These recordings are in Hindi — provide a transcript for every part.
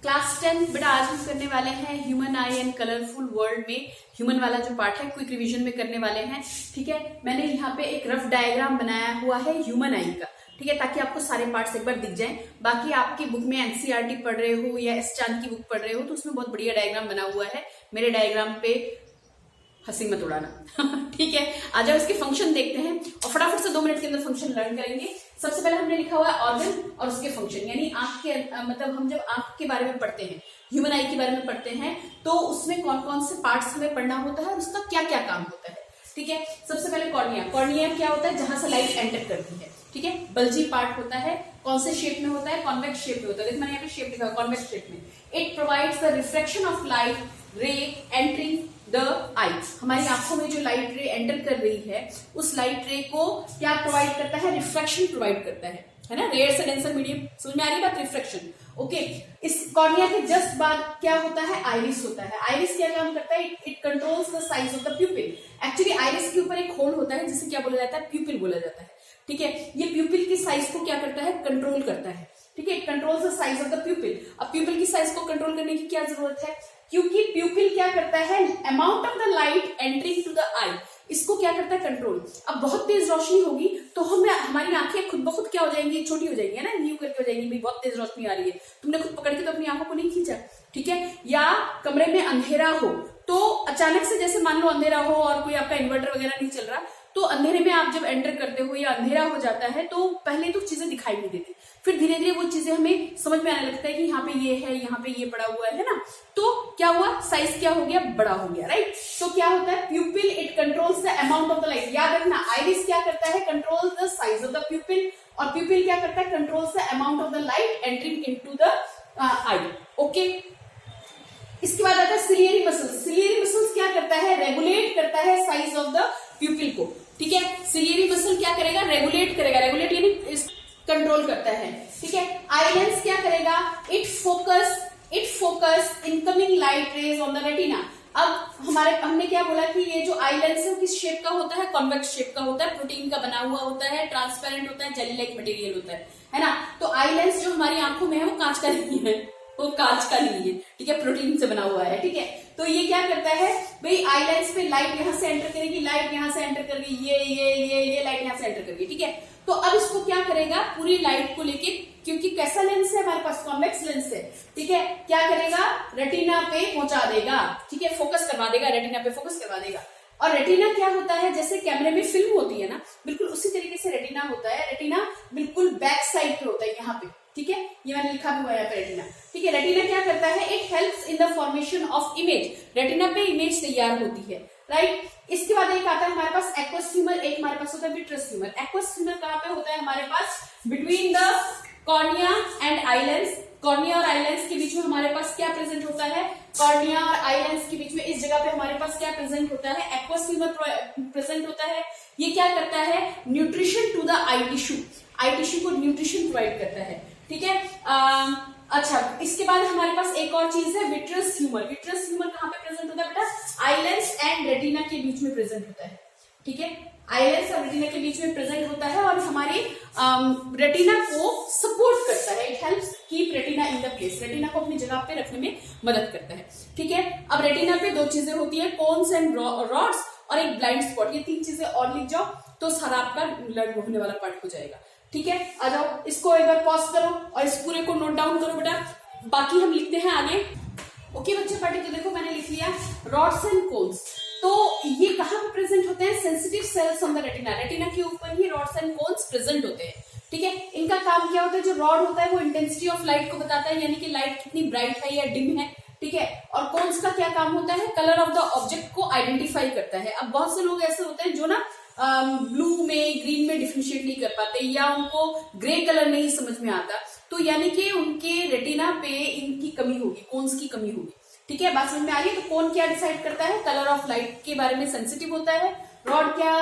क्लास 10 बेटा आज हम करने वाले हैं human I and colourful world में ह्यूमन वाला जो पार्ट है क्विक रिवीजन में करने वाले हैं। ठीक है, मैंने यहाँ पे एक रफ डायग्राम बनाया हुआ है ह्यूमन आई का, ठीक है, ताकि आपको सारे पार्ट्स एक बार दिख जाएं। बाकी आपकी बुक में एनसीईआरटी पढ़ रहे हो या एस चांद की बुक पढ़ रहे हो तो उसमें बहुत बढ़िया डायग्राम बना हुआ है। मेरे डायग्राम पे हंसी मत उड़ाना ठीक है, आ जाओ इसके फंक्शन देखते हैं और फटाफट से 2 मिनट के अंदर फंक्शन लर्न करेंगे। सबसे पहले हमने लिखा हुआ है ऑर्गन और उसके फंक्शन, यानी आंख के मतलब हम जब आंख के बारे में पढ़ते हैं, ह्यूमन आई के बारे में पढ़ते हैं तो उसमें कौन कौन से पार्ट्स हमें पढ़ना होता है और उसका क्या क्या काम होता है। ठीक है, सबसे पहले कॉर्निया। कॉर्निया क्या होता है? जहां से लाइट एंटर करती है। ठीक है, बल्जी पार्ट होता है। कौन से शेप में होता है? कॉन्वेक्स शेप में होता है। देखो मैंने यहाँ पे शेप लिखा है कॉन्वेक्स शेप में। It provides the reflection of light ray entering the eye. हमारी आंखों में जो लाइट रे एंटर कर रही है उस लाइट रे को क्या प्रोवाइड करता है? रिफ्लेक्शन प्रोवाइड करता है ना, रेयर से डेंसर मीडियम। समझ में आ रही बात? रिफ्लेक्शन। ओके, इस कॉर्निया के जस्ट बाद क्या होता है? आइरिस होता है। आइरिस क्या काम करता है? It controls the size of the प्यूपिल। Actually iris के ऊपर एक होल होता है जिसे क्या बोला जाता है? प्यूपिल बोला जाता है। ठीक है, ये प्यूपिल की साइज को क्या करता है? कंट्रोल करता है। ठीक है, it controls the size of the प्यूपिल। अब प्यूपिल की साइज को कंट्रोल करने की क्या जरूरत है? क्योंकि प्यूपिल क्या करता है? Amount of the light entering to the eye, इसको क्या करता है? कंट्रोल। अब बहुत तेज रोशनी होगी तो हमारी आंखें खुद ब खुद क्या हो जाएंगी? छोटी हो जाएंगी, है ना, न्यू करके हो जाएंगी। भाई बहुत तेज रोशनी आ रही है, तुमने खुद पकड़ के तो अपनी आंखों को नहीं खींचा। ठीक है, या कमरे में अंधेरा हो तो अचानक से, जैसे मान लो अंधेरा हो और कोई आपका इन्वर्टर वगैरह नहीं चल रहा, तो अंधेरे में आप जब एंटर करते हो या अंधेरा हो जाता है तो पहले तो चीजें दिखाई नहीं देती, फिर धीरे धीरे वो चीजें हमें समझ में आने लगता है कि यहाँ पे ये है, यहाँ पे ये पड़ा हुआ है ना। तो क्या हुआ? साइज क्या हो गया? बड़ा हो गया, राइट। तो क्या होता है? प्यूपिल it controls the amount of the light. याद रखना, आइरिस क्या करता है? Controls the size of the प्यूपिल, और प्यूपिल क्या करता है? Controls the amount of the light entering into the I. Okay, इसके बाद आता है सिलियरी मसल्स। सिलियरी मसल्स क्या करता है? रेगुलेट करता है साइज ऑफ द प्यूपिल को। ठीक है, सिलियरी मसल क्या करेगा? रेगुलेट करेगा। रेगुलेट यानी कंट्रोल करता है। ठीक है, आई लेंस क्या करेगा? It focus incoming light rays on the retina. अब हमने क्या बोला कि ये जो आई लेंस है वो किस शेप का होता है? कॉन्वेक्स शेप का होता है, प्रोटीन का बना हुआ होता है, ट्रांसपेरेंट होता है, जेली लाइक मटेरियल होता है ना। तो आई लेंस जो हमारी आंखों में है वो कांच का नहीं है, वो कांच का नहीं है। ठीक है, प्रोटीन से बना हुआ है। ठीक है, तो ये क्या करता है भाई? आई लेंस पे लाइट यहां से एंटर करेगी, लाइट यहां से एंटर कर गई, ये लाइट यहां से एंटर कर गई। ठीक है, तो अब इसको क्या करेगा? पूरी लाइट को लेके, क्योंकि कैसा लेंस है हमारे पास? कॉन्वेक्स लेंस है। ठीक है, क्या करेगा? रेटिना पे पहुंचा देगा। ठीक है, फोकस करवा देगा, रेटिना पे फोकस करवा देगा। और रेटिना क्या होता है? जैसे कैमरे में फिल्म होती है ना, बिल्कुल उसी तरीके से रेटिना होता है। रेटिना बिल्कुल बैक साइड पे होता है, यहाँ पे। ठीक है, ये मैंने लिखा भी हुआ है रेटिना। ठीक है, रेटिना क्या करता है? It helps in the formation of image. Retina पे इमेज तैयार होती है, राइट। इसके बाद एक आता है हमारे पास एक्वस ह्यूमर, एक हमारे पास होता है विट्रस ह्यूमर। एक्वस ह्यूमर कहाँ पे होता है? हमारे पास between the cornea and eye lens. Cornea और आई लेंस के बीच में हमारे पास क्या प्रेजेंट होता है? कॉर्निया और आई लेंस के बीच में इस जगह पे हमारे पास क्या प्रेजेंट होता है? एक्वस ह्यूमर प्रेजेंट होता है। ये क्या करता है? Nutrition to the eye tissue. Eye tissue को न्यूट्रिशन प्रोवाइड करता है। ठीक है, अच्छा, इसके बाद हमारे पास एक और चीज है विट्रस ह्यूमर। विट्रस ह्यूमर कहाँ पे प्रेजेंट होता है बेटा? आई लेंस एंड रेटिना के बीच में प्रेजेंट होता है। ठीक है, आई लेंस और रेटिना के बीच में प्रेजेंट होता है और हमारे रेटिना को सपोर्ट करता है। It helps keep retina in the place. Retina को अपनी जगह पे रखने में मदद करता है। ठीक है, अब रेटिना पे 2 चीजें होती है, कोन्स एंड रॉड्स और एक ब्लाइंड स्पॉट। ये 3 चीजें और लिख जाओ तो सारा आपका लर्न होने वाला पार्ट हो जाएगा। ठीक है, आ जाओ, इसको एक बार पॉज करो और इस पूरे को नोट डाउन करो बेटा, बाकी हम लिखते हैं आगे। ओके बच्चे पढ़े, तो देखो मैंने लिख लिया रॉड्स एंड कोन्स। तो ये कहाँ पे प्रेजेंट होते हैं? Sensitive sales on the retina. Retina के ऊपर ही रॉड्स एंड कोन्स प्रेजेंट होते हैं। ठीक है, इनका काम क्या होता है? जो रॉड होता है वो इंटेंसिटी ऑफ लाइट को बताता है, यानी कि लाइट कितनी ब्राइट है या डिम है। ठीक है, और कोन्स का क्या काम होता है? कलर ऑफ द ऑब्जेक्ट को आइडेंटिफाई करता है। अब बहुत से लोग ऐसे होते हैं जो ना ब्लू में ग्रीन में डिफ्रेंशिएट नहीं कर पाते या उनको ग्रे कलर नहीं समझ में आता, तो यानी कि उनके रेटिना पे इनकी कमी होगी, कोन्स की कमी होगी। ठीक है, बात समझ में आ रही है? तो कौन क्या डिसाइड करता है? कलर ऑफ लाइट के बारे में सेंसिटिव होता है। रॉड क्या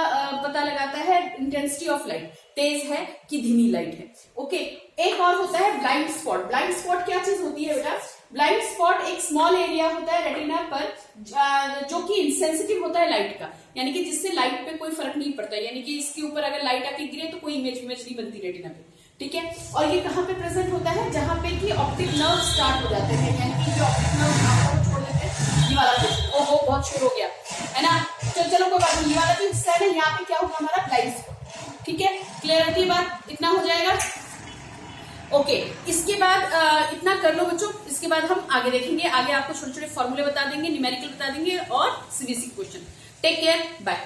पता लगाता है? इंटेंसिटी ऑफ लाइट, तेज है कि धीमी लाइट है। ओके, एक और होता है ब्लाइंड स्पॉट। ब्लाइंड स्पॉट क्या चीज होती है बेटा? ब्लाइंड स्पॉट एक स्मॉल एरिया होता है रेटिना पर जो कि इनसेंसिटिव होता है लाइट का, यानी कि जिससे लाइट पे कोई फर्क नहीं पड़ता, यानी कि इसके ऊपर अगर लाइट आके गिरे तो कोई इमेज नहीं बनती रेटिना पे। ठीक है, और ये कहाँ पे प्रेजेंट होता है? जहां पे कि ऑप्टिक नर्व स्टार्ट हो जाते हैं, यानी कि जो ऑप्टिक नर्व आपको छोड़ देते हैं। ये वाला क्वेश्चन, ओहो बहुत शुरू हो गया है ना। चलो कोई बात नहीं, ये वाला जो हिस्सा है ना, यहाँ पे क्या होगा हमारा ब्लाइंड स्पॉट। ठीक है, क्लियर होती है बात, इतना हो जाएगा। ओके, इसके बाद इतना कर लो बच्चों। इसके बाद हम आगे देखेंगे, आगे आपको छोटे छोटे फॉर्मूले बता देंगे, न्यूमेरिकल बता देंगे और CBSE question. Take care, bye.